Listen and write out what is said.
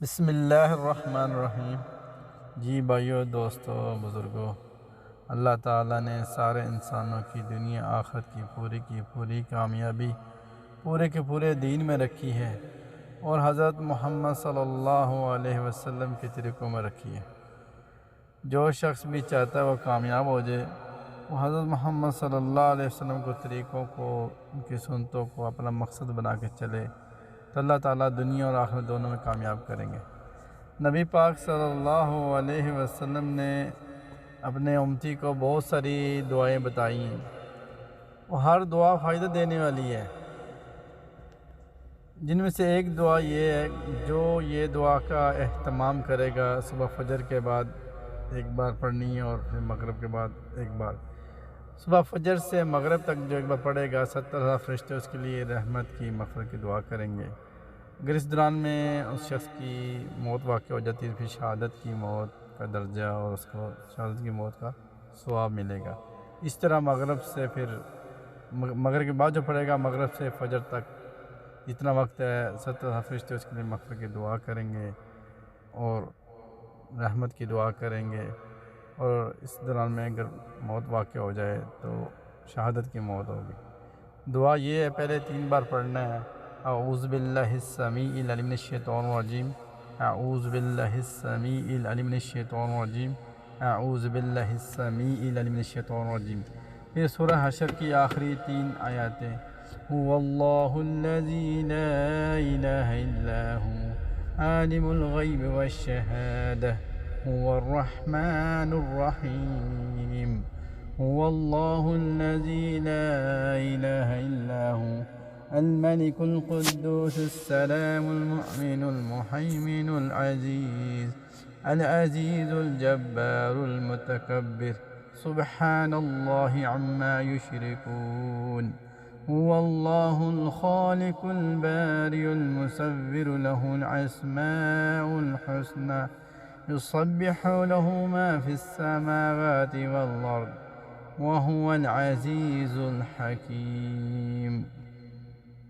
بسم اللہ الرحمن الرحیم۔ جی بھائیو، دوستو، بزرگوں، اللہ تعالیٰ نے سارے انسانوں کی دنیا آخرت کی پوری کامیابی پورے کے پورے دین میں رکھی ہے، اور حضرت محمد صلی اللہ علیہ وسلم کے طریقوں میں رکھی ہے۔ جو شخص بھی چاہتا ہے وہ کامیاب ہو جائے، وہ حضرت محمد صلی اللہ علیہ وسلم کے طریقوں کو، ان کی سنتوں کو اپنا مقصد بنا کے چلے تو اللہ تعالیٰ دنیا اور آخرت دونوں میں کامیاب کریں گے۔ نبی پاک صلی اللہ علیہ وسلم نے اپنے امتی کو بہت ساری دعائیں بتائیں، وہ ہر دعا فائدہ دینے والی ہے۔ جن میں سے ایک دعا یہ ہے، جو یہ دعا کا اہتمام کرے گا، صبح فجر کے بعد ایک بار پڑھنی ہے، اور پھر مغرب کے بعد ایک بار، صبح فجر سے مغرب تک جو ایک بار پڑھے گا، 70,000 فرشتے اس کے لیے رحمت کی، مغفرت کی دعا کریں گے۔ اگر اس دوران میں اس شخص کی موت واقع ہو جاتی ہے، پھر شہادت کی موت کا درجہ اور اس کو شہادت کی موت کا ثواب ملے گا۔ اس طرح مغرب سے پھر مغرب کے بعد جو پڑھے گا، مغرب سے فجر تک جتنا وقت ہے، 70,000 فرشتے اس کے لیے مغفرت کی دعا کریں گے اور رحمت کی دعا کریں گے۔ اور اس دوران میں اگر موت واقع ہو جائے تو شہادت کی موت ہوگی۔ دعا یہ ہے، پہلے 3 بار پڑھنا ہے۔ اعوذ باللہ السمیع العلیم من الشیطان الرجیم، اعوذ باللہ السمیع العلیم من الشیطان الرجیم، اعوذ باللہ السمیع العلیم من الشیطان الرجیم۔ پھر سورہ حشر کی آخری 3 آیاتیں، هو اللہ الذی لا الہ الا هو عالم الغیب والشہادہ هو الرحمن الرحیم، هو اللہ الذی لا الہ الا هو الملك القدوس السلام المؤمن المهيمن العزيز الجبار المتكبر سبحان الله عما يشركون، هو الله الخالق البارئ المصور له الأسماء الحسنى يسبح له ما في السماوات والأرض وهو العزيز الحكيم۔